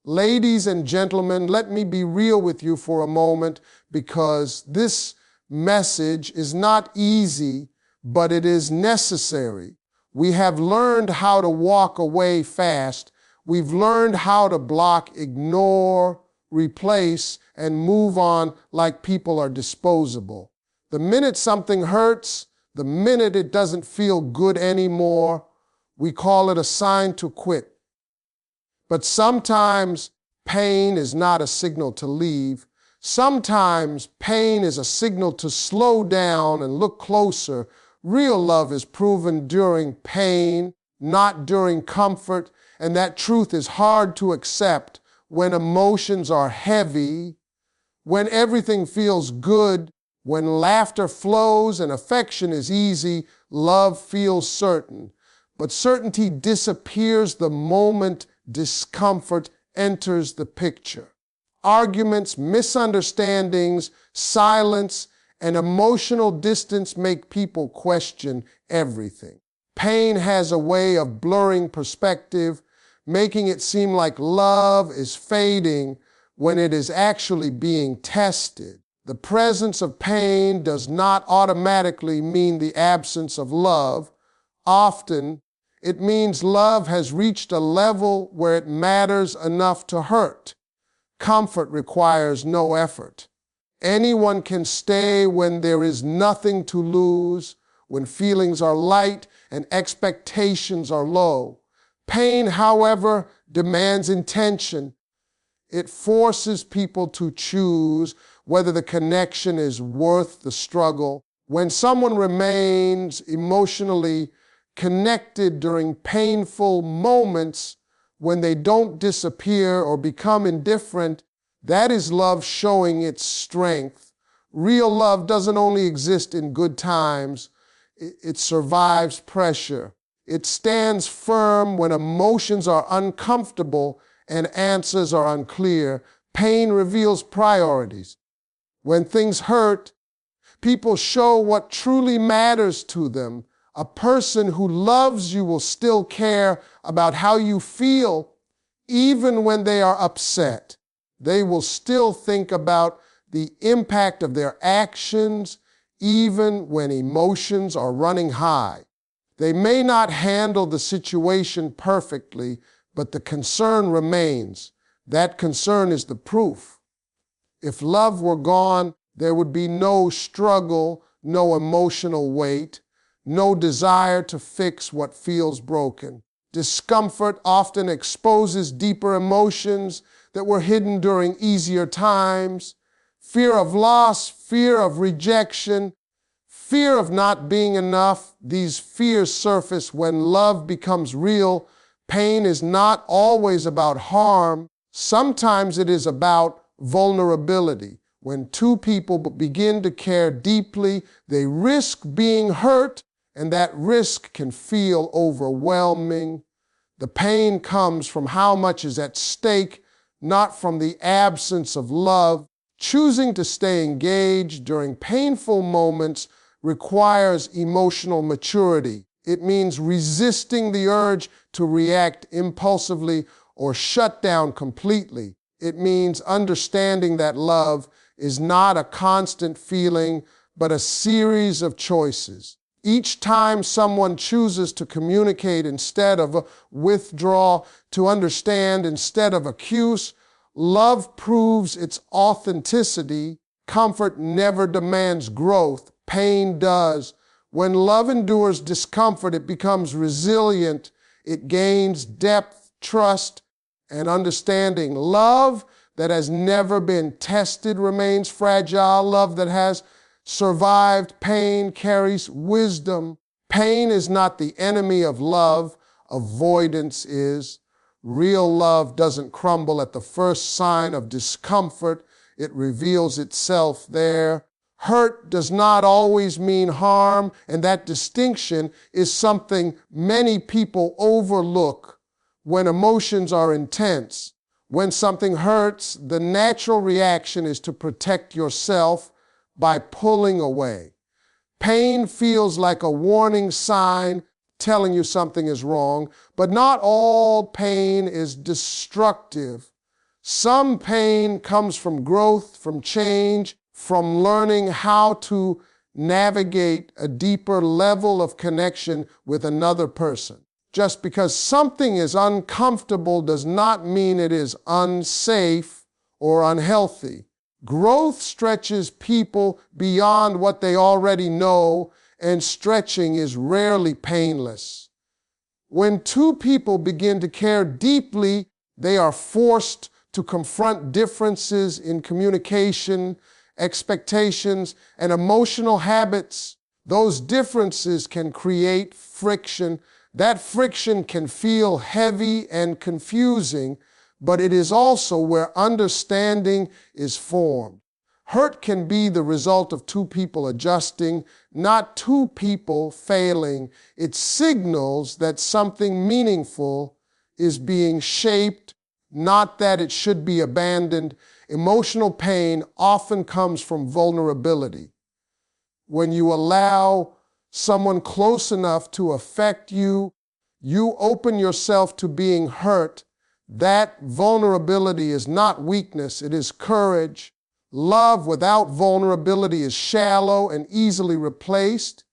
Ladies and gentlemen, let me be real with you for a moment, because this message is not easy, but it is necessary. We have learned how to walk away fast. We've learned how to block, ignore, replace, and move on like people are disposable. The minute something hurts, the minute it doesn't feel good anymore, we call it a sign to quit. But sometimes pain is not a signal to leave. Sometimes pain is a signal to slow down and look closer. Real love is proven during pain, not during comfort, and that truth is hard to accept when emotions are heavy, when everything feels good, when laughter flows and affection is easy. Love feels certain. But certainty disappears the moment discomfort enters the picture. Arguments, misunderstandings, silence, and emotional distance make people question everything. Pain has a way of blurring perspective, making it seem like love is fading when it is actually being tested. The presence of pain does not automatically mean the absence of love. Often, it means love has reached a level where it matters enough to hurt. Comfort requires no effort. Anyone can stay when there is nothing to lose, when feelings are light and expectations are low. Pain, however, demands intention. It forces people to choose whether the connection is worth the struggle. When someone remains emotionally connected during painful moments, when they don't disappear or become indifferent, that is love showing its strength. Real love doesn't only exist in good times, it survives pressure. It stands firm when emotions are uncomfortable and answers are unclear. Pain reveals priorities. When things hurt, people show what truly matters to them. A person who loves you will still care about how you feel, even when they are upset. They will still think about the impact of their actions, even when emotions are running high. They may not handle the situation perfectly, but the concern remains. That concern is the proof. If love were gone, there would be no struggle, no emotional weight, no desire to fix what feels broken. Discomfort often exposes deeper emotions that were hidden during easier times. Fear of loss, fear of rejection, fear of not being enough. These fears surface when love becomes real. Pain is not always about harm. Sometimes it is about vulnerability. When two people begin to care deeply, they risk being hurt, and that risk can feel overwhelming. The pain comes from how much is at stake, not from the absence of love. Choosing to stay engaged during painful moments requires emotional maturity. It means resisting the urge to react impulsively or shut down completely. It means understanding that love is not a constant feeling, but a series of choices. Each time someone chooses to communicate instead of withdraw, to understand instead of accuse, love proves its authenticity. Comfort never demands growth. Pain does. When love endures discomfort, it becomes resilient. It gains depth, trust, and understanding. Love that has never been tested remains fragile. Love that has survived pain carries wisdom. Pain is not the enemy of love. Avoidance is. Real love doesn't crumble at the first sign of discomfort. It reveals itself there. Hurt does not always mean harm, and that distinction is something many people overlook. When emotions are intense, when something hurts, the natural reaction is to protect yourself by pulling away. Pain feels like a warning sign telling you something is wrong, but not all pain is destructive. Some pain comes from growth, from change, from learning how to navigate a deeper level of connection with another person. Just because something is uncomfortable does not mean it is unsafe or unhealthy. Growth stretches people beyond what they already know, and stretching is rarely painless. When two people begin to care deeply, they are forced to confront differences in communication, expectations, and emotional habits. Those differences can create friction. That friction can feel heavy and confusing, but it is also where understanding is formed. Hurt can be the result of two people adjusting, not two people failing. It signals that something meaningful is being shaped, not that it should be abandoned. Emotional pain often comes from vulnerability. When you allow someone close enough to affect you, you open yourself to being hurt. That vulnerability is not weakness, it is courage. Love without vulnerability is shallow and easily replaced.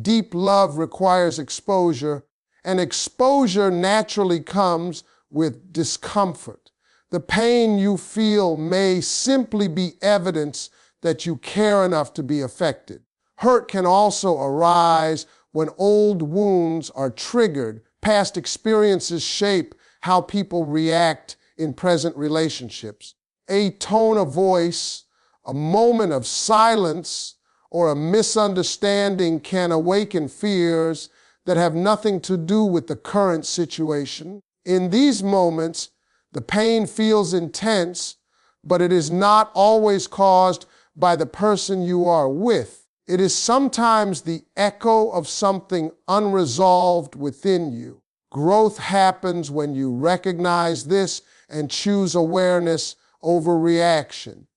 Deep love requires exposure, and exposure naturally comes with discomfort. The pain you feel may simply be evidence that you care enough to be affected. Hurt can also arise when old wounds are triggered. Past experiences shape how people react in present relationships. A tone of voice, a moment of silence, or a misunderstanding can awaken fears that have nothing to do with the current situation. In these moments, the pain feels intense, but it is not always caused by the person you are with. It is sometimes the echo of something unresolved within you. Growth happens when you recognize this and choose awareness over reaction.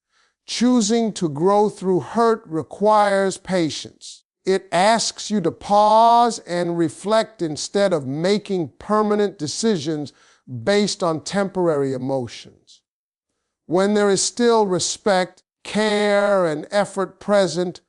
Choosing to grow through hurt requires patience. It asks you to pause and reflect instead of making permanent decisions based on temporary emotions. When there is still respect, care, and effort present,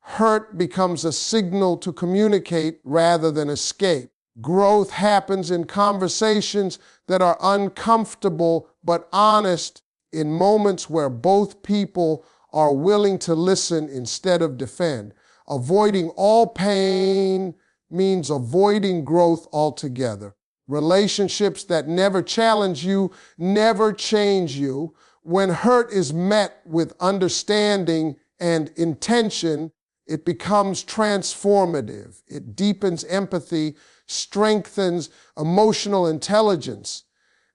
hurt becomes a signal to communicate rather than escape. Growth happens in conversations that are uncomfortable but honest, in moments where both people are willing to listen instead of defend. Avoiding all pain means avoiding growth altogether. Relationships that never challenge you never change you. When hurt is met with understanding and intention, it becomes transformative. It deepens empathy, strengthens emotional intelligence,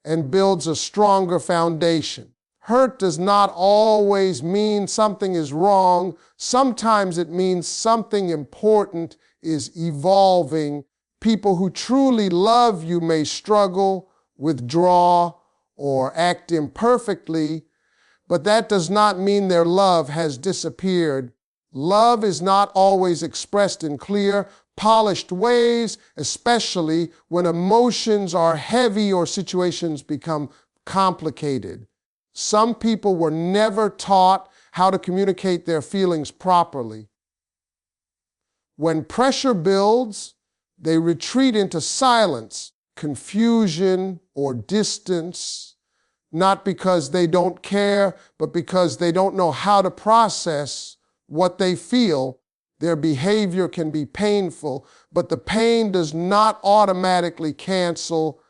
and builds a stronger foundation. Hurt does not always mean something is wrong. Sometimes it means something important is evolving. People who truly love you may struggle, withdraw, or act imperfectly, but that does not mean their love has disappeared. Love is not always expressed in clear, polished ways, especially when emotions are heavy or situations become complicated. Some people were never taught how to communicate their feelings properly. When pressure builds, they retreat into silence, confusion, or distance, not because they don't care, but because they don't know how to process what they feel. Their behavior can be painful, but the pain does not automatically cancel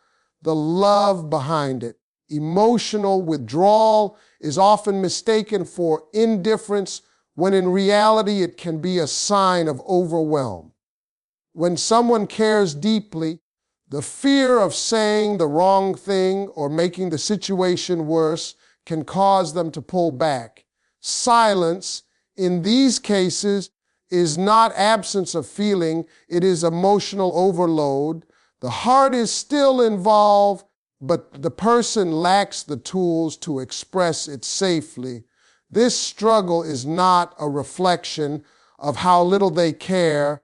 the love behind it. Emotional withdrawal is often mistaken for indifference, when in reality it can be a sign of overwhelm. When someone cares deeply, the fear of saying the wrong thing or making the situation worse can cause them to pull back. Silence, in these cases, is not absence of feeling, it is emotional overload. The heart is still involved, but the person lacks the tools to express it safely. This struggle is not a reflection of how little they care,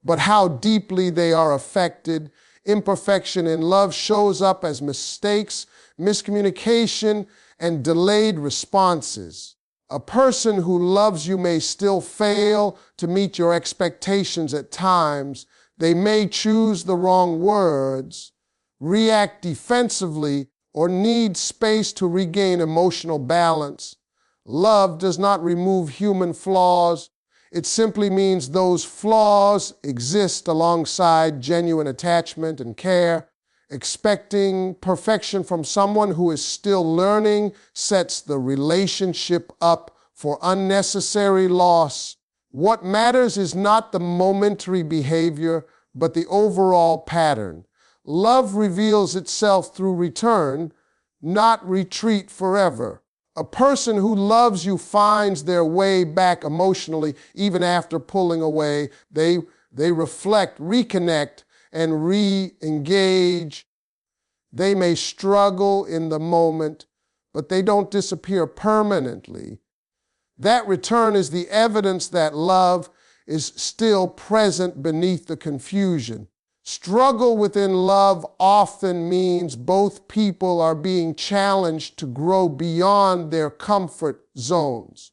but how deeply they are affected. Imperfection in love shows up as mistakes, miscommunication, and delayed responses. A person who loves you may still fail to meet your expectations at times. They may choose the wrong words, react defensively, or need space to regain emotional balance. Love does not remove human flaws. It simply means those flaws exist alongside genuine attachment and care. Expecting perfection from someone who is still learning sets the relationship up for unnecessary loss. What matters is not the momentary behavior, but the overall pattern. Love reveals itself through return, not retreat forever. A person who loves you finds their way back emotionally even after pulling away. They reflect, reconnect, and re-engage. They may struggle in the moment, but they don't disappear permanently. That return is the evidence that love is still present beneath the confusion. Struggle within love often means both people are being challenged to grow beyond their comfort zones.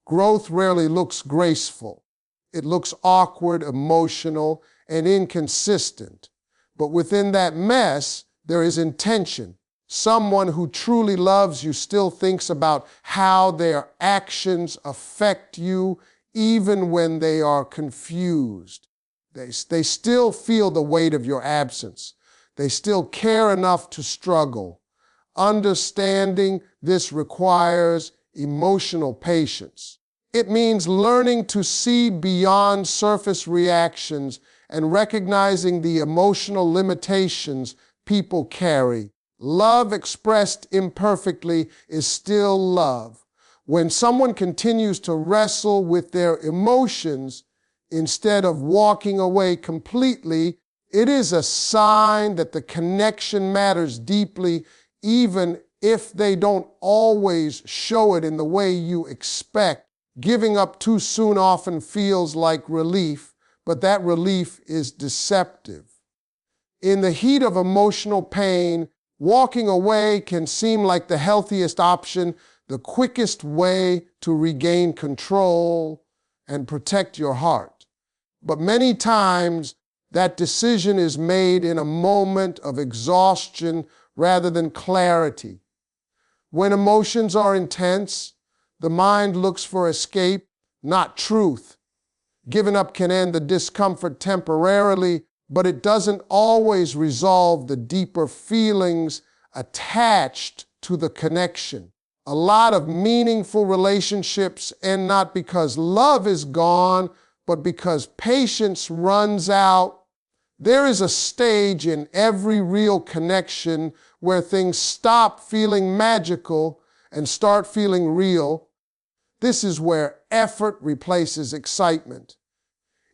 Growth rarely looks graceful. It looks awkward, emotional, and inconsistent. But within that mess, there is intention. Someone who truly loves you still thinks about how their actions affect you, even when they are confused. They still feel the weight of your absence. They still care enough to struggle. Understanding this requires emotional patience. It means learning to see beyond surface reactions and recognizing the emotional limitations people carry. Love expressed imperfectly is still love. When someone continues to wrestle with their emotions instead of walking away completely, it is a sign that the connection matters deeply, even if they don't always show it in the way you expect. Giving up too soon often feels like relief, but that relief is deceptive. In the heat of emotional pain, walking away can seem like the healthiest option, the quickest way to regain control and protect your heart. But many times, that decision is made in a moment of exhaustion rather than clarity. When emotions are intense, the mind looks for escape, not truth. Giving up can end the discomfort temporarily, but it doesn't always resolve the deeper feelings attached to the connection. A lot of meaningful relationships end not because love is gone, but because patience runs out. There is a stage in every real connection where things stop feeling magical and start feeling real. This is where effort replaces excitement.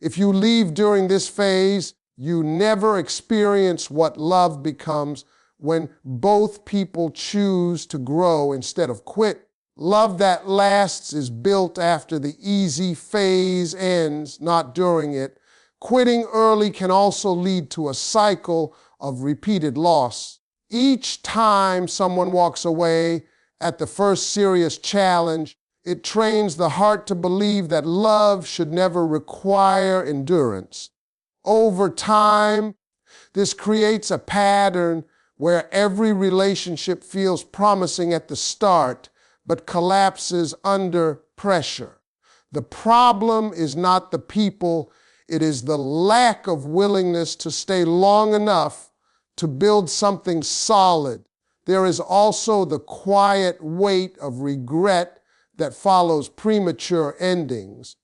If you leave during this phase, you never experience what love becomes when both people choose to grow instead of quit. Love that lasts is built after the easy phase ends, not during it. Quitting early can also lead to a cycle of repeated loss. Each time someone walks away at the first serious challenge, it trains the heart to believe that love should never require endurance. Over time, this creates a pattern where every relationship feels promising at the start, but collapses under pressure. The problem is not the people, it is the lack of willingness to stay long enough to build something solid. There is also the quiet weight of regret that follows premature endings.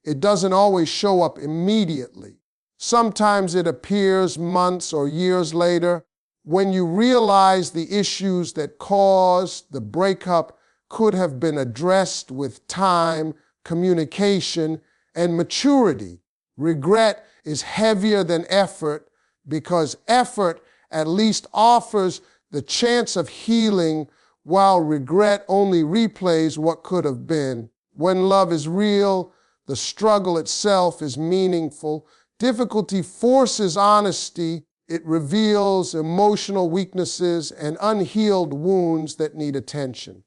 It doesn't always show up immediately. Sometimes it appears months or years later when you realize the issues that caused the breakup could have been addressed with time, communication, and maturity. Regret is heavier than effort because effort at least offers the chance of healing, while regret only replays what could have been. When love is real, the struggle itself is meaningful. Difficulty forces honesty. It reveals emotional weaknesses and unhealed wounds that need attention.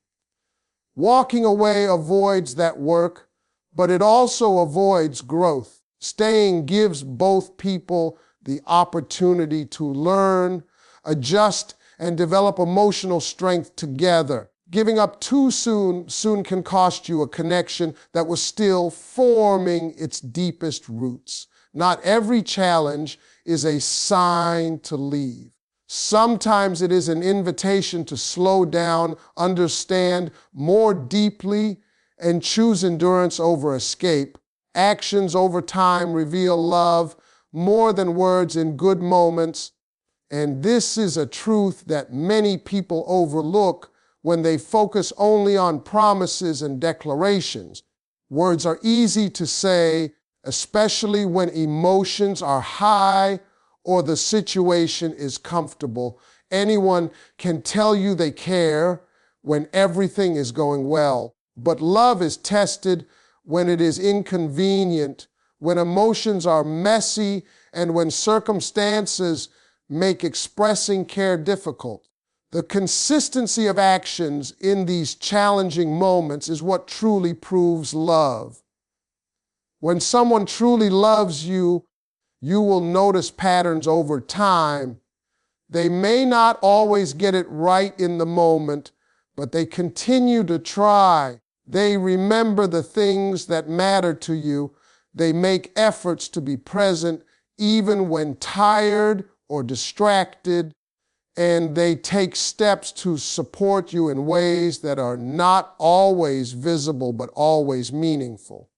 Walking away avoids that work, but it also avoids growth. Staying gives both people the opportunity to learn, adjust, and develop emotional strength together. Giving up too soon can cost you a connection that was still forming its deepest roots. Not every challenge is a sign to leave. Sometimes it is an invitation to slow down, understand more deeply, and choose endurance over escape. Actions over time reveal love more than words in good moments, and this is a truth that many people overlook when they focus only on promises and declarations. Words are easy to say, especially when emotions are high or the situation is comfortable. Anyone can tell you they care when everything is going well, but love is tested when it is inconvenient, when emotions are messy, and when circumstances make expressing care difficult. The consistency of actions in these challenging moments is what truly proves love. When someone truly loves you, you will notice patterns over time. They may not always get it right in the moment, but they continue to try. They remember the things that matter to you. They make efforts to be present even when tired or distracted, and they take steps to support you in ways that are not always visible but always meaningful.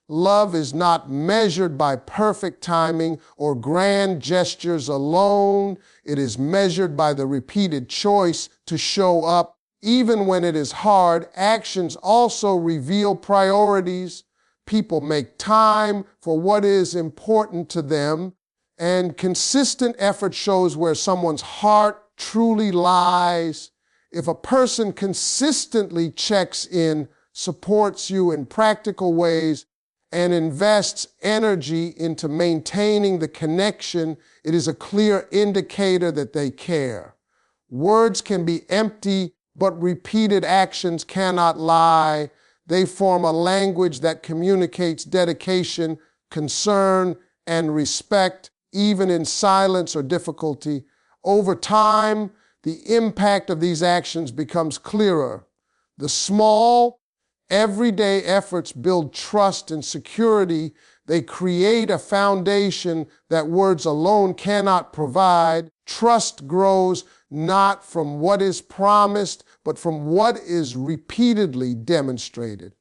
Love is not measured by perfect timing or grand gestures alone. It is measured by the repeated choice to show up. Even when it is hard, actions also reveal priorities. People make time for what is important to them, and consistent effort shows where someone's heart truly lies. If a person consistently checks in, supports you in practical ways, and invests energy into maintaining the connection, it is a clear indicator that they care. Words can be empty, but repeated actions cannot lie. They form a language that communicates dedication, concern, and respect, even in silence or difficulty. Over time, the impact of these actions becomes clearer. The small, everyday efforts build trust and security. They create a foundation that words alone cannot provide. Trust grows not from what is promised, but from what is repeatedly demonstrated.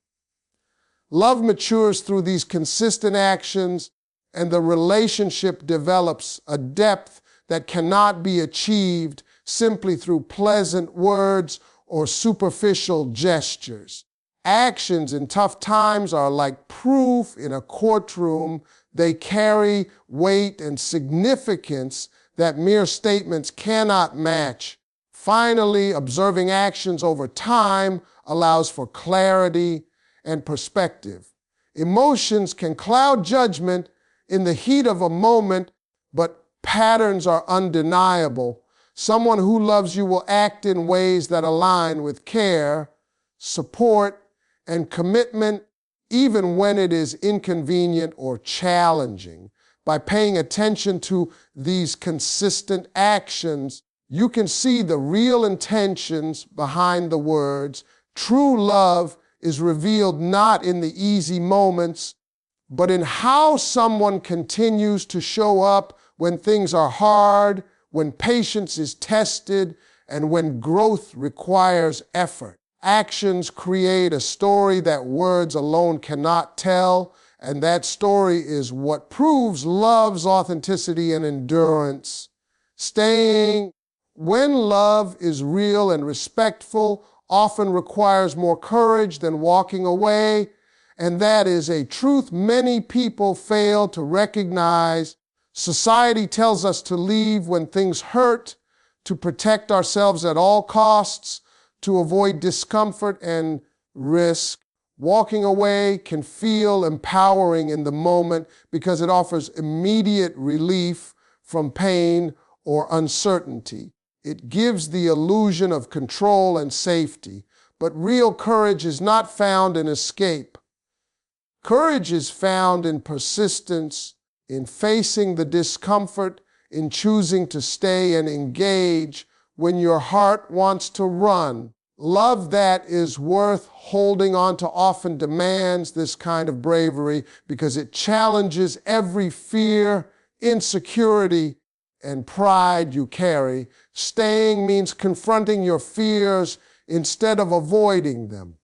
Love matures through these consistent actions, and the relationship develops a depth that cannot be achieved simply through pleasant words or superficial gestures. Actions in tough times are like proof in a courtroom. They carry weight and significance that mere statements cannot match. Finally, observing actions over time allows for clarity and perspective. Emotions can cloud judgment in the heat of a moment, but patterns are undeniable. Someone who loves you will act in ways that align with care, support, and commitment, even when it is inconvenient or challenging. By paying attention to these consistent actions, you can see the real intentions behind the words. True love is revealed not in the easy moments, but in how someone continues to show up when things are hard, when patience is tested, and when growth requires effort. Actions create a story that words alone cannot tell, and that story is what proves love's authenticity and endurance. Staying when love is real and respectful often requires more courage than walking away, and that is a truth many people fail to recognize. Society tells us to leave when things hurt, to protect ourselves at all costs, to avoid discomfort and risk. Walking away can feel empowering in the moment because it offers immediate relief from pain or uncertainty. It gives the illusion of control and safety. But real courage is not found in escape. Courage is found in persistence, in facing the discomfort, in choosing to stay and engage when your heart wants to run. Love that is worth holding on to often demands this kind of bravery because it challenges every fear, insecurity, and pride you carry. Staying means confronting your fears instead of avoiding them.